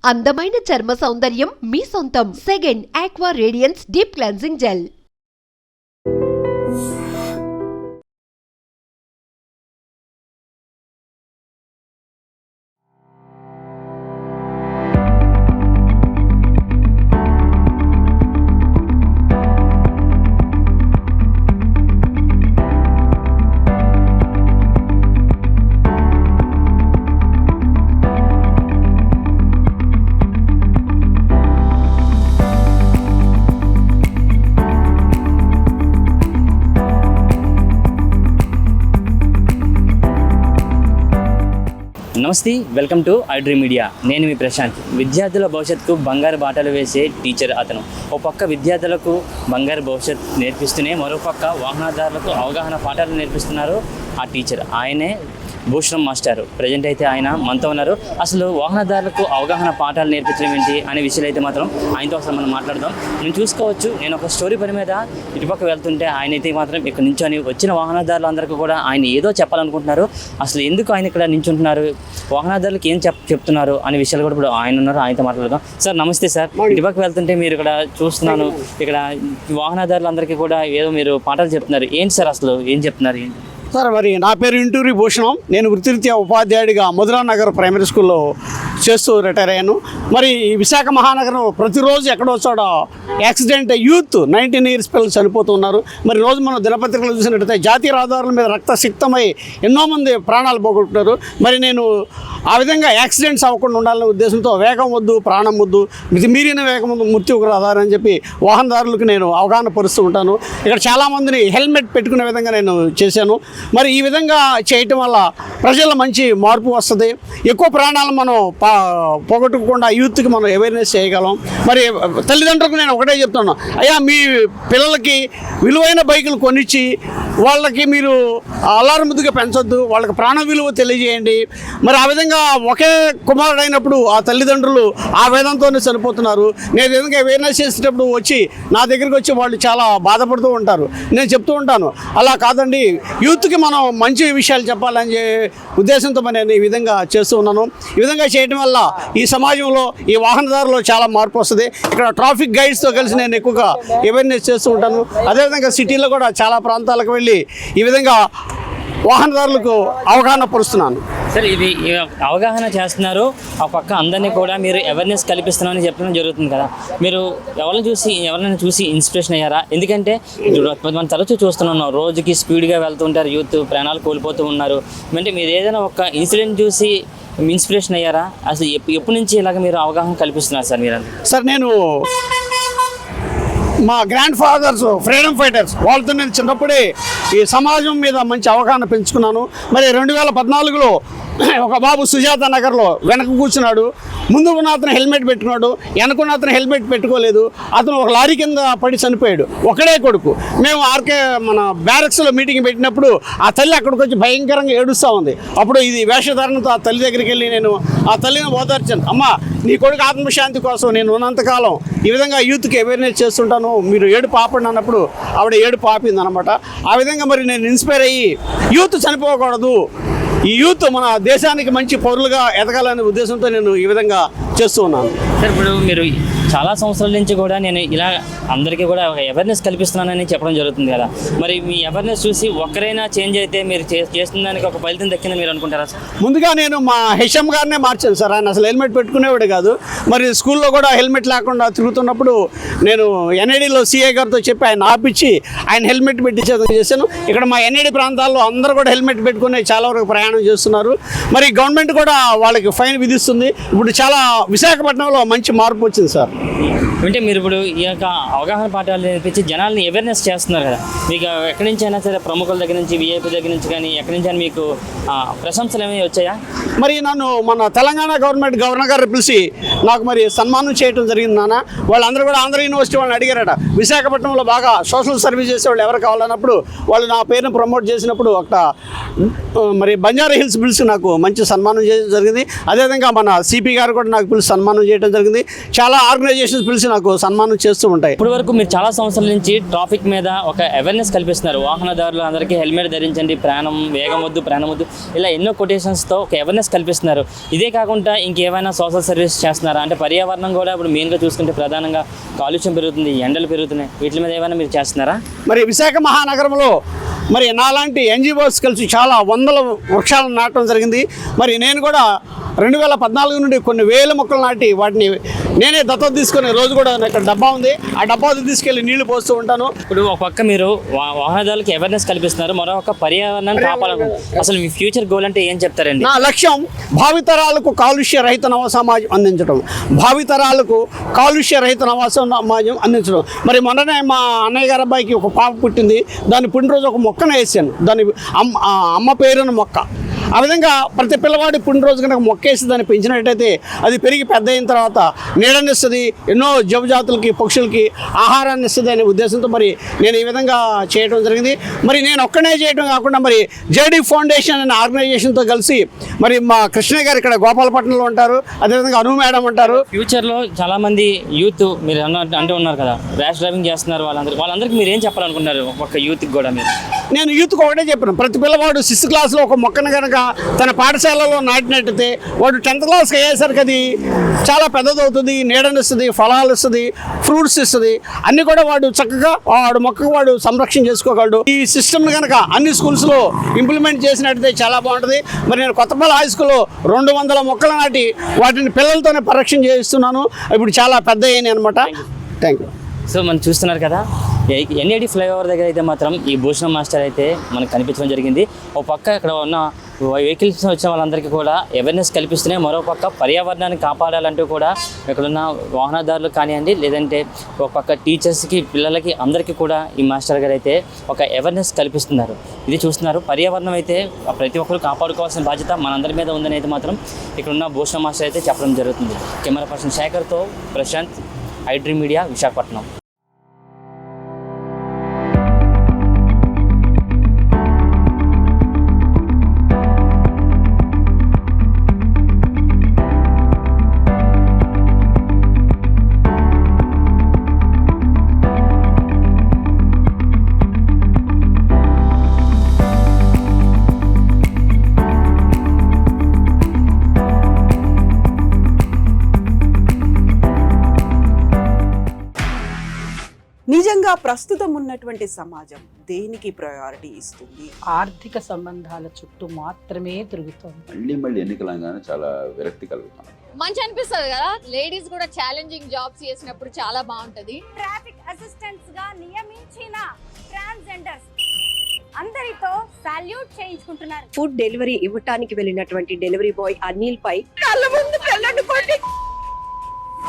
అందమైన చర్మ సౌందర్యం మీ సొంతం. Second aqua radiance deep cleansing gel. నమస్తే, వెల్కమ్ టు ఐడ్రీమ్ మీడియా. నేను మీ ప్రశాంత్. విద్యార్థుల భవిష్యత్తుకు బంగారు బాటలు వేసే టీచర్ అతను. ఒక పక్క విద్యార్థులకు బంగారు భవిష్యత్ నేర్పిస్తూనే మరోపక్క వాహనదారులకు అవగాహన పాఠాలు నేర్పిస్తున్నారు ఆ టీచర్. ఆయనే భూషణం మాస్టర్. ప్రజెంట్ అయితే ఆయన మనతో ఉన్నారు. అసలు వాహనదారులకు అవగాహన పాఠాలు నేర్పించడం ఏంటి అనే విషయాలు అయితే మాత్రం ఆయనతో అసలు మనం మాట్లాడదాం. నేను చూసుకోవచ్చు, నేను ఒక స్టోరీ పని మీద ఇటుపక్క వెళ్తుంటే ఆయన అయితే మాత్రం ఇక్కడ నించొని వచ్చిన వాహనదారులు అందరికీ కూడా ఆయన ఏదో చెప్పాలనుకుంటున్నారు. అసలు ఎందుకు ఆయన ఇక్కడ నించుంటున్నారు, వాహనదారులకు ఏం చెప్తున్నారు అనే విషయాలు కూడా ఇప్పుడు ఆయన ఉన్నారు. ఆయనతో మాట్లాడదాం. సార్ నమస్తే సార్. ఇటుపక్క వెళ్తుంటే మీరు ఇక్కడ చూస్తున్నాను, ఇక్కడ వాహనదారులందరికీ కూడా ఏదో మీరు పాఠాలు చెప్తున్నారు. ఏంటి సార్ అసలు ఏం చెప్తున్నారు ఏంటి సార్? మరి నా పేరు ఇంటూరి భూషణం. నేను వృత్తిరీత్యా ఉపాధ్యాయుడిగా మధురా నగర్ ప్రైమరీ స్కూల్లో చేస్తూ రిటైర్ అయ్యాను. మరి ఈ విశాఖ మహానగరం ప్రతిరోజు ఎక్కడో చోట యాక్సిడెంట్ యూత్ 19 years పిల్లలు చనిపోతున్నారు. మరి రోజు మనం దినపత్రికలు చూసినట్టయితే జాతీయ రహదారుల మీద రక్తసిక్తమై ఎంతో మంది ప్రాణాలు పోగొట్టున్నారు. మరి నేను ఆ విధంగా యాక్సిడెంట్స్ అవ్వకుండా ఉండాలనే ఉద్దేశంతో వేగం వద్దు, ప్రాణం వద్దు, మితిమీరిన వేగం వద్దు, మృత్యువుకు రాదారని చెప్పి వాహనదారులకు నేను అవగాహన పరుస్తూ ఉంటాను. ఇక్కడ చాలామందిని హెల్మెట్ పెట్టుకునే విధంగా నేను చేశాను. మరి ఈ విధంగా చేయటం వల్ల ప్రజల్లో మంచి మార్పు వస్తుంది. ఎక్కువ ప్రాణాలు మనం పోగొట్టుకోకుండా యూత్కి మనం అవేర్నెస్ చేయగలం. మరి తల్లిదండ్రులకు నేను ఒకటే చెప్తున్నాను, అయ్యా మీ పిల్లలకి విలువైన బైకులు కొనిచ్చి వాళ్ళకి మీరు అలారముద్దుగా పెంచొద్దు, వాళ్ళకి ప్రాణ విలువ తెలియజేయండి. మరి ఆ విధంగా ఒకే కుమారుడు అయినప్పుడు ఆ తల్లిదండ్రులు ఆ వేదంతోనే చనిపోతున్నారు. నేను విధంగా అవేర్నెస్ చేసేటప్పుడు వచ్చి నా దగ్గరికి వచ్చి వాళ్ళు చాలా బాధపడుతూ ఉంటారు. నేను చెప్తూ ఉంటాను, అలా కాదండి, యూత్కి మనం మంచి విషయాలు చెప్పాలని ఉద్దేశంతో నేను ఈ విధంగా చేస్తూ ఉన్నాను. ఈ విధంగా చేయడం వల్ల ఈ సమాజంలో ఈ వాహనదారులో చాలా మార్పు వస్తుంది. ఇక్కడ ట్రాఫిక్ గైడ్స్తో కలిసి నేను ఎక్కువగా అవేర్నెస్ చేస్తూ ఉంటాను. అదేవిధంగా సిటీలో కూడా చాలా ప్రాంతాలకు వెళ్ళి ఈ విధంగా వాహనదారులకు అవగాహన పరుస్తున్నాను. సార్, ఇది అవగాహన చేస్తున్నారు, ఆ పక్క అందరినీ కూడా మీరు అవేర్నెస్ కల్పిస్తున్నారని చెప్పడం జరుగుతుంది కదా. మీరు ఎవరైనా చూసి ఇన్స్పిరేషన్ అయ్యారా? ఎందుకంటే మనం తరచూ చూస్తున్నాం, రోజుకి స్పీడ్గా వెళ్తుంటారు, యూత్ ప్రాణాలు కోల్పోతూ ఉన్నారు. అంటే మీరు ఏదైనా ఒక ఇన్సిడెంట్ చూసి ఇన్స్పిరేషన్ అయ్యారా? అసలు ఎప్పటి నుంచి ఇలాగ మీరు అవగాహన కల్పిస్తున్నారు సార్ మీరు? సార్, నేను మా గ్రాండ్ ఫాదర్స్ ఫ్రీడమ్ ఫైటర్స్ వాళ్ళతో నేను చిన్నప్పుడే ఈ సమాజం మీద మంచి అవగాహన పెంచుకున్నాను. మరి 2014లో ఒక బాబు సుజాత నగర్లో వెనక కూర్చున్నాడు. ముందు ఉన్న అతను హెల్మెట్ పెట్టుకున్నాడు, వెనకున్న అతను హెల్మెట్ పెట్టుకోలేదు. అతను ఒక లారీ కింద పడి చనిపోయాడు. ఒకడే కొడుకు. మేము మన బ్యారక్స్లో మీటింగ్ పెట్టినప్పుడు ఆ తల్లి అక్కడికి వచ్చి భయంకరంగా ఏడుస్తూ ఉంది. అప్పుడు ఇది వేషధారణతో ఆ తల్లి దగ్గరికి వెళ్ళి నేను ఆ తల్లిని ఓదార్చాను. అమ్మ, నీ కొడుకు ఆత్మశాంతి కోసం నేను ఉన్నంతకాలం ఈ విధంగా యూత్కి అవేర్నెస్ చేస్తుంటాను, మీరు ఏడుపు ఆపండి అన్నప్పుడు ఆవిడ ఏడుపు ఆపింది అనమాట. ఆ విధంగా మరి నేను ఇన్స్పైర్ అయ్యి యూత్ చనిపోకూడదు, ఈ యూత్ మన దేశానికి మంచి పౌరులుగా ఎదగాలనే ఉద్దేశంతో నేను ఈ విధంగా చేస్తూ ఉన్నాను. సార్, ఇప్పుడు మీరు చాలా సంవత్సరాల నుంచి కూడా నేను ఇలా అందరికీ కూడా ఒక అవేర్నెస్ కల్పిస్తున్నానని చెప్పడం జరుగుతుంది కదా. మరి మీ అవేర్నెస్ చూసి ఒక్కరైనా చేంజ్ అయితే మీరు చేస్తున్న దానికి ఒక ఫలితం దక్కిందని మీరు అనుకుంటారా సార్? ముందుగా నేను మా హెచ్ఎం గారినే మార్చాను సార్. ఆయన అసలు హెల్మెట్ పెట్టుకునేవాడు కాదు. మరి స్కూల్లో కూడా హెల్మెట్ లేకుండా తిరుగుతున్నప్పుడు నేను ఎన్ఐడిలో సిఐ గారితో చెప్పి ఆయన ఆపించి ఆయన హెల్మెట్ పెట్టించేది చేశాను. ఇక్కడ మా ఎన్ఐడి ప్రాంతాల్లో అందరూ కూడా హెల్మెట్ పెట్టుకుని చాలా వరకు ప్రయాణం చేస్తున్నారు. మరి గవర్నమెంట్ కూడా వాళ్ళకి ఫైన్ విధిస్తుంది. ఇప్పుడు చాలా విశాఖపట్నంలో మంచి మార్పు వచ్చింది సార్. అంటే మీరు ఇప్పుడు ఈ యొక్క అవగాహన పాఠాలు నేర్పించి జనాల్ని అవేర్నెస్ చేస్తున్నారు కదా. మీకు ఎక్కడి నుంచి అయినా సరే ప్రముఖుల దగ్గర నుంచి, విఐపీ దగ్గర నుంచి కానీ ఎక్కడి నుంచి అయినా మీకు ప్రశంసలు ఏమైనా వచ్చాయా? మరి నన్ను మన తెలంగాణ గవర్నర్ గారు పిలిచి నాకు మరి సన్మానం చేయడం జరిగింది నాన్న. వాళ్ళందరూ కూడా ఆంధ్ర యూనివర్సిటీ వాళ్ళని అడిగారట, విశాఖపట్నంలో బాగా సోషల్ సర్వీస్ చేసే వాళ్ళు ఎవరు కావాలన్నప్పుడు వాళ్ళు నా పేరును ప్రమోట్ చేసినప్పుడు అక్కడ మరి బంజారా హిల్స్ పిలిచి నాకు మంచి సన్మానం చేయడం జరిగింది. అదేవిధంగా మన సిపి గారు కూడా నాకు పిలిచి సన్మానం చేయడం జరిగింది. చాలా ఆర్గనైజేషన్స్ పిలిచి నాకు సన్మానం చేస్తూ ఉంటాయి. ఇప్పటి వరకు మీరు చాలా సంవత్సరాల నుంచి ట్రాఫిక్ మీద ఒక అవేర్నెస్ కల్పిస్తున్నారు. వాహనదారులు అందరికీ హెల్మెట్ ధరించండి, వేగం వద్దు, ప్రాణం వద్దు, ఇలా ఎన్నో కొటేషన్స్తో ఒక అవేర్నెస్ కల్పిస్తున్నారు. ఇదే కాకుండా ఇంకేమైనా సోషల్ సర్వీస్ చేస్తున్నారు? చేస్తున్నారా? అంటే పర్యావరణం కూడా ఇప్పుడు మెయిన్గా చూసుకుంటే ప్రధానంగా కాలుష్యం పెరుగుతుంది, ఎండలు పెరుగుతున్నాయి, వీటి మీద ఏమైనా మీరు చేస్తున్నారా? మరి విశాఖ మహానగరంలో మరి నాలాంటి ఎన్జిఓస్ కలిసి చాలా వందల వృక్షాలను నాటడం జరిగింది. మరి నేను కూడా 2014 నుండి కొన్ని వేల మొక్కలు నాటి వాటిని నేనే దత్తత తీసుకునే రోజు కూడా ఇక్కడ డబ్బా ఉంది. ఆ డబ్బాలు తీసుకెళ్లి నీళ్లు పోస్తూ ఉంటాను. ఇప్పుడు ఒక పక్క మీరు వాహనదారులకు అవేర్నెస్ కల్పిస్తున్నారు, మరొక పర్యావరణాన్ని కాపాడాలనుకుంటున్నారు. అసలు మీ ఫ్యూచర్ గోల్ అంటే ఏం చెప్తారండి? నా లక్ష్యం భావితరాలకు కాలుష్య రహిత నవ సమాజం అందించడం, భావితరాలకు కాలుష్య రహిత నవ సమాజం అందించడం. మరి మొన్ననే మా అన్నయ్య గారి అబ్బాయికి ఒక పాప పుట్టింది. దాని పుట్టినరోజు ఒక మొక్కను వేసాను, దాని అమ్మ పేరున్న మొక్క. ఆ విధంగా ప్రతి పిల్లవాడి పుట్టినరోజు కనుక మొక్కేసి దాన్ని పెంచినట్టయితే అది పెరిగి పెద్ద అయిన తర్వాత నీడనిస్తుంది, ఎన్నో జవజాతులకి పక్షులకి ఆహారాన్ని ఇస్తుంది అనే ఉద్దేశంతో మరి నేను ఈ విధంగా చేయడం జరిగింది. మరి నేను ఒక్కనే చేయడం కాకుండా మరి జేడీ ఫౌండేషన్ అనే ఆర్గనైజేషన్తో కలిసి మరి మా కృష్ణయ్య గారు ఇక్కడ గోపాలపట్నంలో ఉంటారు, అదేవిధంగా అను మేడం ఉంటారు. ఫ్యూచర్లో చాలామంది యూత్ మీరు అంటూ ఉన్నారు కదా, ర్యాష్ డ్రైవింగ్ చేస్తున్నారు, వాళ్ళందరికీ మీరు ఏం చెప్పాలనుకుంటున్నారు? ఒక యూత్కి కూడా మీరు? నేను యూత్కి ఒకటే చెప్పాను, ప్రతి పిల్లవాడు 6th క్లాస్లో ఒక మొక్కను కనుక తన పాఠశాలలో నాటినట్టయితే వాడు 10th క్లాస్కి అయ్యేసరికి అది చాలా పెద్దదవుతుంది, నీడనిస్తుంది, ఫలాలు ఇస్తుంది, ఫ్రూట్స్ ఇస్తుంది, అన్నీ కూడా వాడు చక్కగా వాడు మొక్కకు వాడు సంరక్షణ చేసుకోగలడు. ఈ సిస్టమ్ని కనుక అన్ని స్కూల్స్లో ఇంప్లిమెంట్ చేసినట్టయితే చాలా బాగుంటుంది. మరి నేను కొత్తపల్లి హై స్కూల్లో 200 మొక్కలు నాటి వాటిని పిల్లలతోనే పరిరక్షణ చేయిస్తున్నాను. ఇప్పుడు చాలా పెద్ద అయినాయి అనమాట. Thank you. సో మనం చూస్తున్నారు కదా, ఎన్ఏడి ఫ్లైఓవర్ దగ్గర అయితే మాత్రం ఈ భూషణం మాస్టర్ అయితే మనకు కనిపించడం జరిగింది. ఒక పక్క ఇక్కడ ఉన్న వెహికల్స్ వచ్చిన వాళ్ళందరికీ కూడా అవేర్నెస్ కల్పిస్తూనే మరో పక్క పర్యావరణాన్ని కాపాడాలంటూ కూడా ఇక్కడున్న వాహనదారులు కానివ్వండి, లేదంటే ఒక పక్క టీచర్స్కి, పిల్లలకి, అందరికీ కూడా ఈ మాస్టర్ గారు అయితే ఒక అవేర్నెస్ కల్పిస్తున్నారు. ఇది చూస్తున్నారు, పర్యావరణం అయితే ప్రతి ఒక్కరు కాపాడుకోవాల్సిన బాధ్యత మనందరి మీద ఉందని అయితే మాత్రం ఇక్కడున్న భూషణం మాస్టర్ అయితే చెప్పడం జరుగుతుంది. కెమెరా పర్సన్ శేఖర్తో ప్రశాంత్, ఐడ్రీమ్ మీడియా, విశాఖపట్నం. నిజంగా ప్రస్తుతం ఉన్నటువంటి సమాజం దేనికి ప్రయారిటీ ఇస్తుంది? ఆర్థిక సంబంధాల చుట్టూ మాత్రమే తిరుగుతోంది. మళ్ళీ ఎన్నికలంగానే చాలా విరక్తి కలుగుతాను. మంచి అనిపిస్తుంది కదా, లేడీస్ కూడా ఛాలెంజింగ్ జాబ్స్ చేసినప్పుడు చాలా బాగుంటది. ట్రాఫిక్ అసిస్టెంట్స్ గా నియమించిన ట్రాన్స్జెండర్స్ అందరితో సాల్యూట్ చేయించుకుంటున్నారు. ఫుడ్ డెలివరీ ఇవ్వటానికి వెళ్ళినటువంటి డెలివరీ బాయ్ అనిల్ పై కళ్ళ ముందు